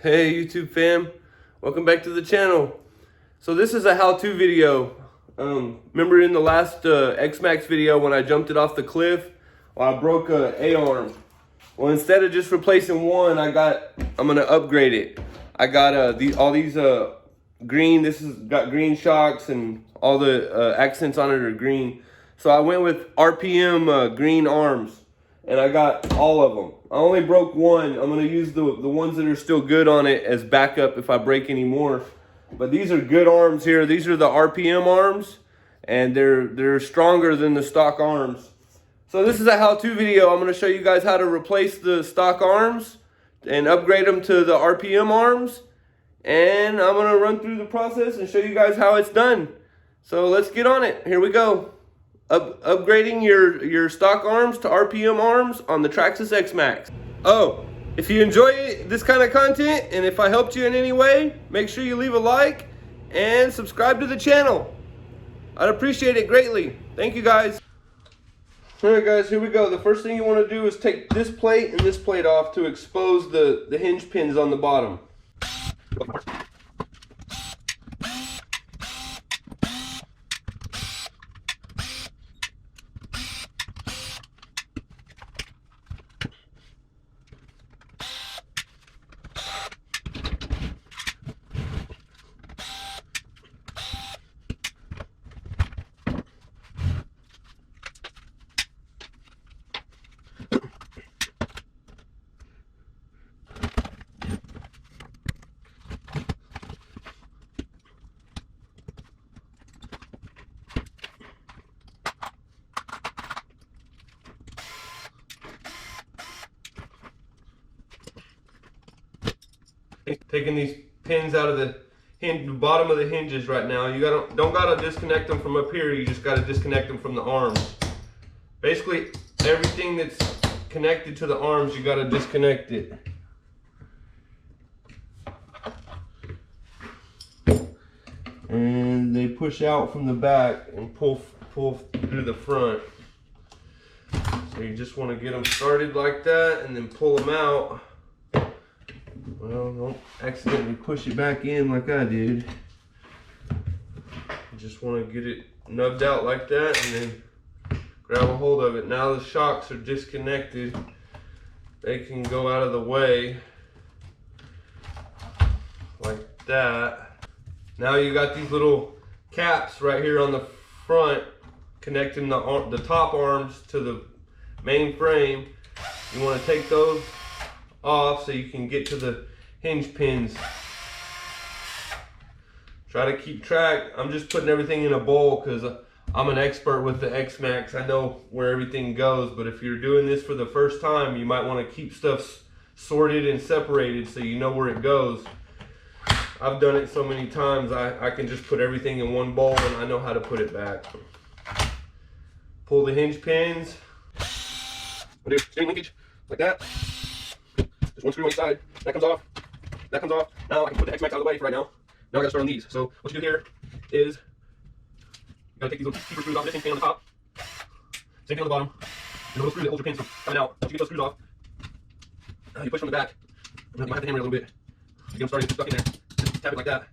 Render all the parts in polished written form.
Hey YouTube fam, welcome back to the channel. So this is a how-to video. Remember in the last X-Max video when I jumped it off the cliff? Well, I broke a A-arm. Well, instead of just replacing one, I'm gonna upgrade it. I got all these green. This has got green shocks and all the accents on it are green. So I went with RPM green arms. And I got all of them. I only broke one. I'm gonna use the ones that are still good on it as backup if I break any more. But these are good arms here. These are the RPM arms, and they're stronger than the stock arms. So this is a how-to video. I'm gonna show you guys how to replace the stock arms and upgrade them to the RPM arms. And I'm gonna run through the process and show you guys how it's done. So let's get on it. Here we go. Upgrading your stock arms to RPM arms on the Traxxas X-Max. Oh, if you enjoy this kind of content and if I helped you in any way, make sure you leave a like and subscribe to the channel. I'd appreciate it greatly. Thank you guys. Alright guys, here we go. The first thing you want to do is take this plate and this plate off to expose the hinge pins on the bottom. Taking these pins out of the bottom of the hinges right now. You don't gotta disconnect them from up here. You just gotta disconnect them from the arms. Basically, everything that's connected to the arms, you gotta disconnect it. And they push out from the back and pull through the front. So you just want to get them started like that, and then pull them out. Well, don't accidentally push it back in like I did. You just want to get it nubbed out like that and then grab a hold of it. Now the shocks are disconnected. They can go out of the way like that. Now you got these little caps right here on the front connecting the top arms to the main frame. You want to take those off so you can get to the hinge pins. Try to keep track. I'm just putting everything in a bowl because I'm an expert with the X-Max. I know where everything goes, but if you're doing this for the first time, you might want to keep stuff sorted and separated so you know where it goes. I've done it so many times, I can just put everything in one bowl and I know how to put it back. Pull the hinge pins. Do steering linkage like that. There's one screw on each side. That comes off. That comes off. Now I can put the X-Max out of the way for right now. Now I gotta start on these. So what you do here is you gotta take these little keeper screws off this hinge pin on the top. Same thing on the bottom. There's a little screw that holds your pins from coming out. Once you get those screws off, you push from the back. You might have to hammer it a little bit. You get them started stuck in there. Just tap it like that.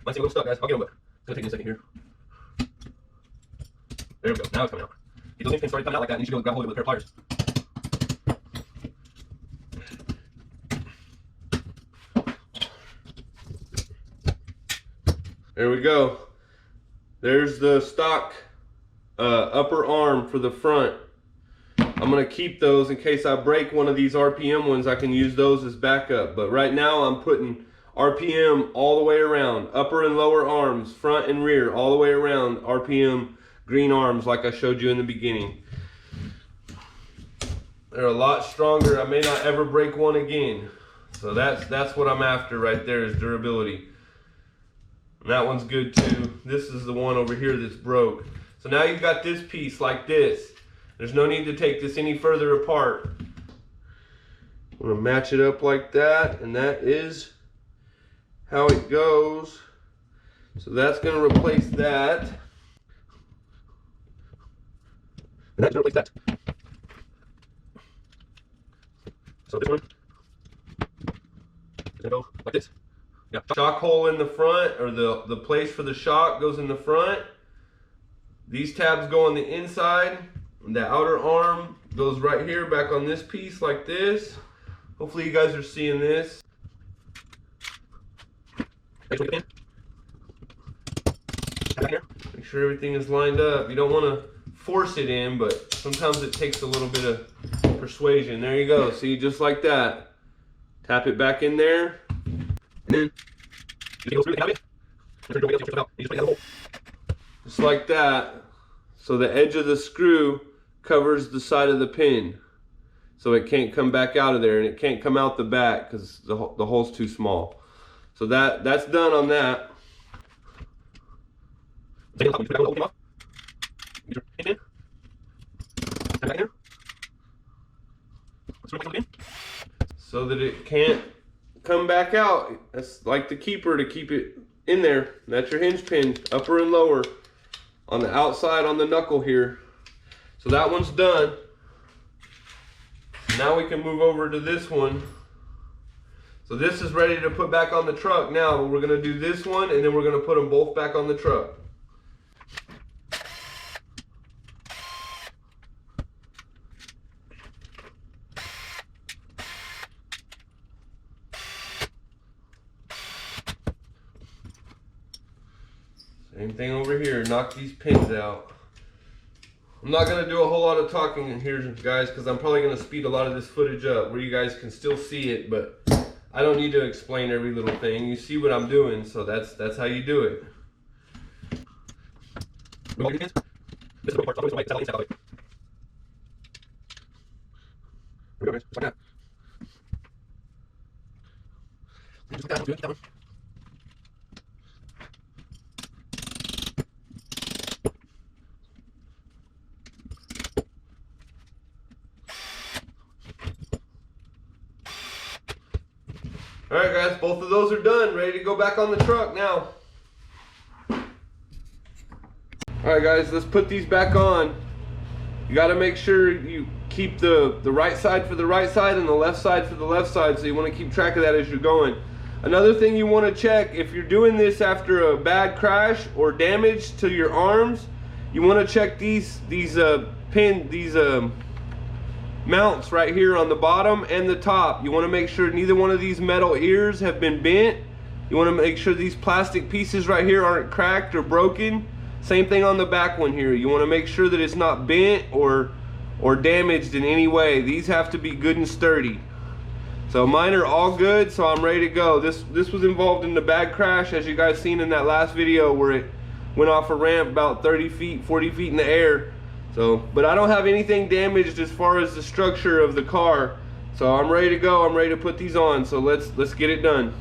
Might seem a little stuck, guys. I'll get them, but it's gonna take me a second here. There we go. Now it's coming out. Get those hinge pins started coming out like that, and you should be able to grab hold of it with a pair of pliers. There we go. There's the stock upper arm for the front. I'm gonna keep those in case I break one of these RPM ones. I can use those as backup. But right now I'm putting RPM all the way around, upper and lower arms, front and rear, all the way around. RPM green arms like I showed you in the beginning. They're a lot stronger. I may not ever break one again. So that's what I'm after right there, is durability. And that one's good too. This is the one over here that's broke. So now you've got this piece like this. There's no need to take this any further apart. I'm gonna match it up like that, and that is how it goes. So that's gonna replace that. And that replaces that. So this one is gonna go like this. Yeah. Shock hole in the front, or the place for the shock goes in the front. These tabs go on the inside. And the outer arm goes right here, back on this piece like this. Hopefully you guys are seeing this. Make sure everything is lined up. You don't want to force it in, but sometimes it takes a little bit of persuasion. There you go. See, just like that. Tap it back in there. And then just like that. So the edge of the screw covers the side of the pin, so it can't come back out of there, and it can't come out the back because the hole's too small. So that's done on that. So that it can't come back out. That's like the keeper to keep it in there. That's your hinge pin, upper and lower, on the outside on the knuckle here. So that one's done. Now we can move over to this one. So this is ready to put back on the truck now, but we're gonna do this one and then we're gonna put them both back on the truck. Same thing over here, knock these pins out. I'm not going to do a whole lot of talking in here, guys, because I'm probably going to speed a lot of this footage up where you guys can still see it, but I don't need to explain every little thing. You see what I'm doing, so that's how you do it. Alright guys, both of those are done, ready to go back on the truck now. Alright guys, let's put these back on. You got to make sure you keep the right side for the right side and the left side for the left side, so you want to keep track of that as you're going. Another thing you want to check, if you're doing this after a bad crash or damage to your arms, you want to check these mounts right here on the bottom and the top. You want to make sure neither one of these metal ears have been bent. You want to make sure these plastic pieces right here aren't cracked or broken. Same thing on the back one here. You want to make sure that it's not bent or damaged in any way. These have to be good and sturdy. So mine are all good, so I'm ready to go. This was involved in the bad crash, as you guys seen in that last video, where it went off a ramp about 30 feet, 40 feet in the air. So, but I don't have anything damaged as far as the structure of the car. So I'm ready to go. I'm ready to put these on. So let's get it done.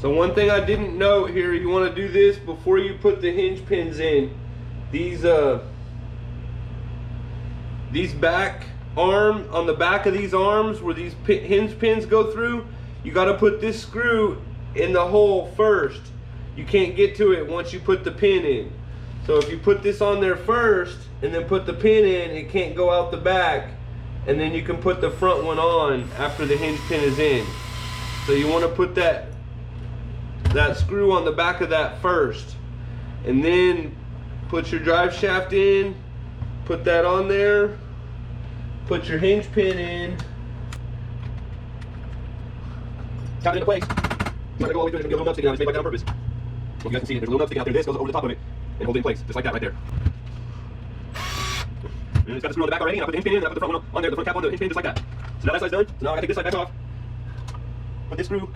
So one thing I didn't note here, you want to do this before you put the hinge pins in. These back arm, on the back of these arms where these hinge pins go through, you got to put this screw in the hole first. You can't get to it once you put the pin in. So if you put this on there first and then put the pin in, it can't go out the back, and then you can put the front one on after the hinge pin is in. So you want to put that screw on the back of that first, and then put your drive shaft in, put that on there, Put your hinge pin in. Tap it into place. It's not gonna go all the way through. There's gonna be a little nub sticking out. It's made like that on purpose. Well, you guys can see it. There's a little nub sticking out there. This goes over the top of it and hold it in place, just like that right there. And it's got the screw on the back already. And I put the hinge pin in. And I put the front one on there. The front cap on the hinge pin, just like that. So now that side's done. So now I gotta take this side back off. Put this screw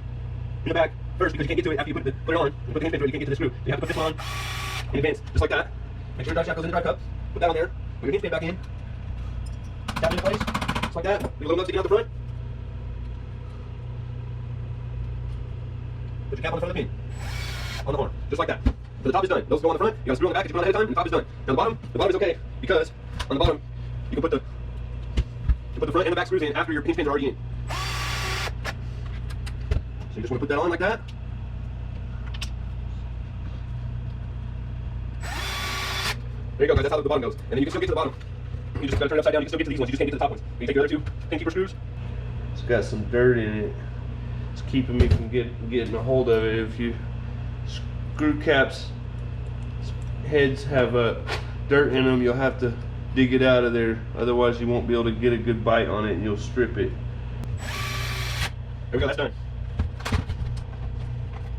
in the back first because you can't get to it after you put it on. And put the hinge pin through it. You can't get to the screw. So you have to put this one on in advance, just like that. Make sure the drive shaft goes in the drive cup. Put that on there. Put your hinge pin back in. Tap it in place, just like that. Leave a little nub sticking out the front. Put your cap on the front of the pin. On the horn, just like that. So the top is done. Those go on the front. You got a screw on the back that you put on ahead of time, and the top is done. Now the bottom is okay because on the bottom you can put the front and the back screws in after your hinge pins are already in. So you just want to put that on like that. There you go, guys. That's how the bottom goes. And then you can still get to the bottom. You just gotta turn it upside down. You can still get to these ones. You just can't get to the top ones. You can take your other two pin keeper screws. It's got some dirt in it. It's keeping me from getting a hold of it. If you screw caps heads have dirt in them, you'll have to dig it out of there. Otherwise, you won't be able to get a good bite on it, and you'll strip it. There we go. That's done.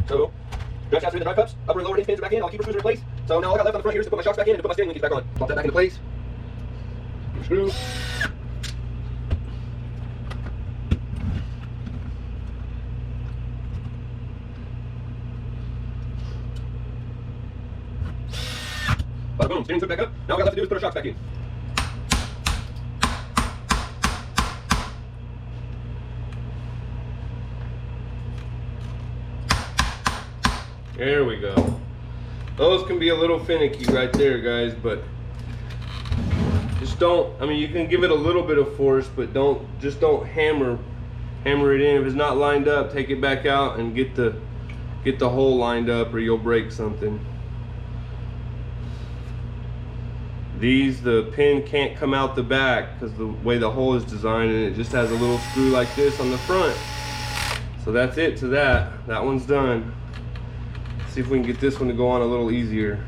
So, drive shafts are in the drive cups. Upper and lower hinge pins are back in. All keeper screws are in place. So now all I got left on the front here is to put my shocks back in and to put my steering linkages back on. Pop that back into place. Screw. Bada boom, steering hook back up. Now all I got left to do is put our shocks back in. There we go. Those can be a little finicky right there, guys, but just don't, I mean, you can give it a little bit of force, but don't hammer it in. If it's not lined up, take it back out and get the hole lined up, or you'll break something. The pin can't come out the back because the way the hole is designed, and it just has a little screw like this on the front. So that's it to that. That one's done. See if we can get this one to go on a little easier.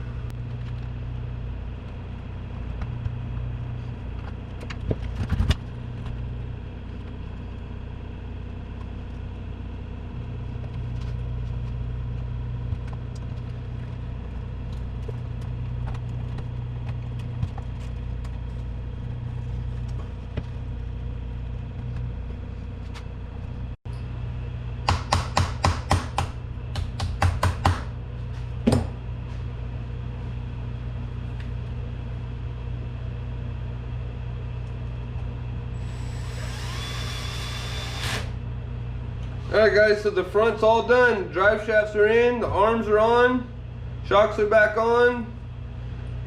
Alright guys, so the front's all done. Drive shafts are in, the arms are on, shocks are back on,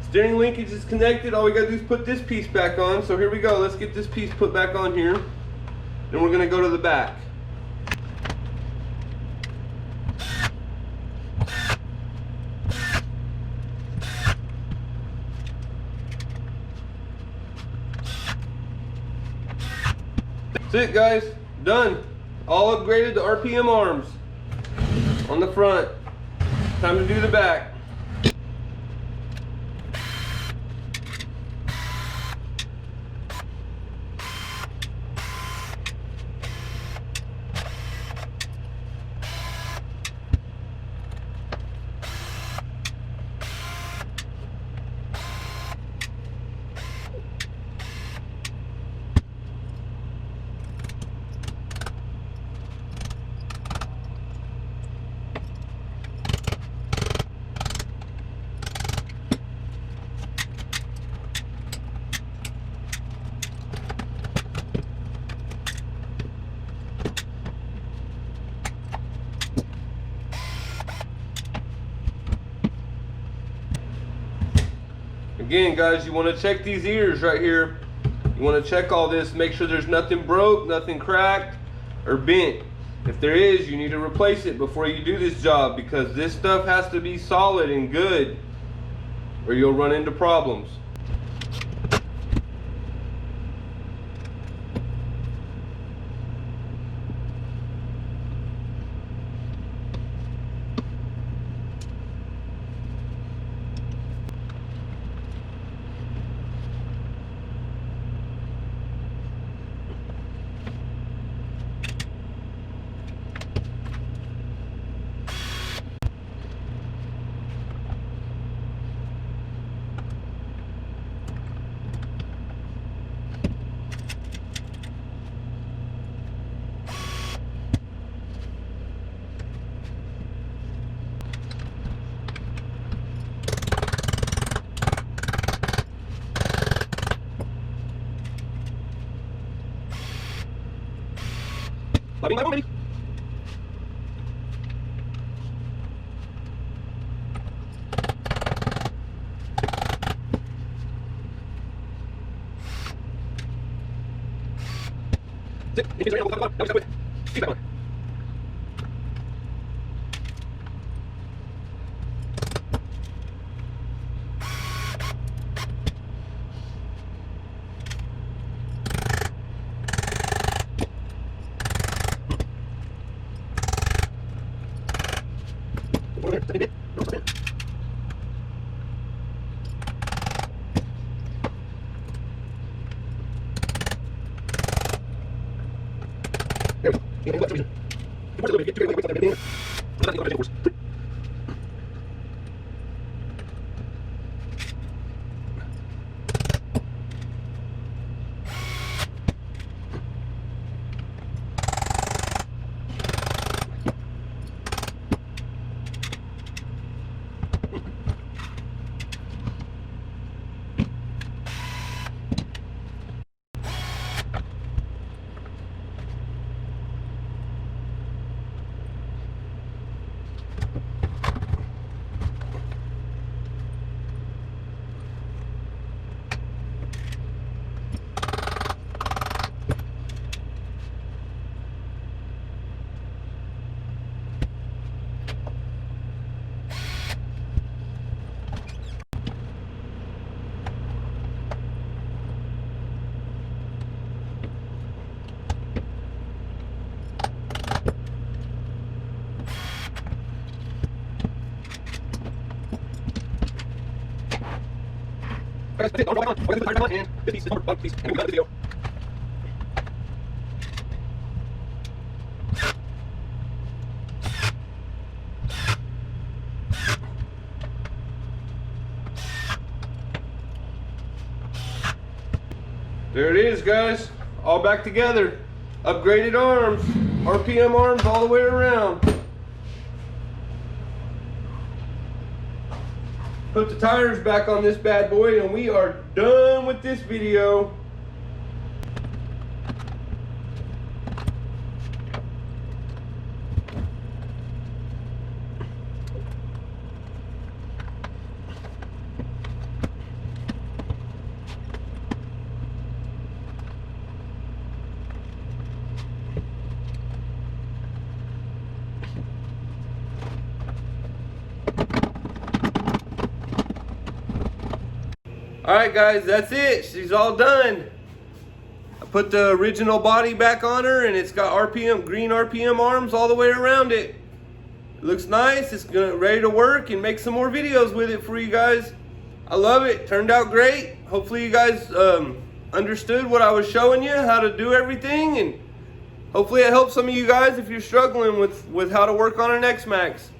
steering linkage is connected. All we gotta do is put this piece back on. So here we go, let's get this piece put back on here. Then we're gonna go to the back. That's it guys, done. All upgraded to RPM arms on the front. Time to do the back. Again guys, you want to check these ears right here. You want to check all this, make sure there's nothing broke, nothing cracked or bent. If there is, you need to replace it before you do this job, because this stuff has to be solid and good or you'll run into problems. Bing, bang, boom, baby. Sit. Keep it straight. Now we start with. Keep that one. Guys, that's it. We're going to put the tire down, and this piece is number 1 piece. And we got the video. There it is, guys. All back together. Upgraded arms. RPM arms all the way around. Put the tires back on this bad boy and we are done with this video. Alright guys, that's it. She's all done. I put the original body back on her and it's got RPM, green RPM arms all the way around it. It looks nice. It's ready to work and make some more videos with it for you guys. I love it. Turned out great. Hopefully you guys understood what I was showing you, how to do everything, and hopefully it helps some of you guys if you're struggling with how to work on an X-Max.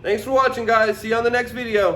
Thanks for watching, guys. See you on the next video.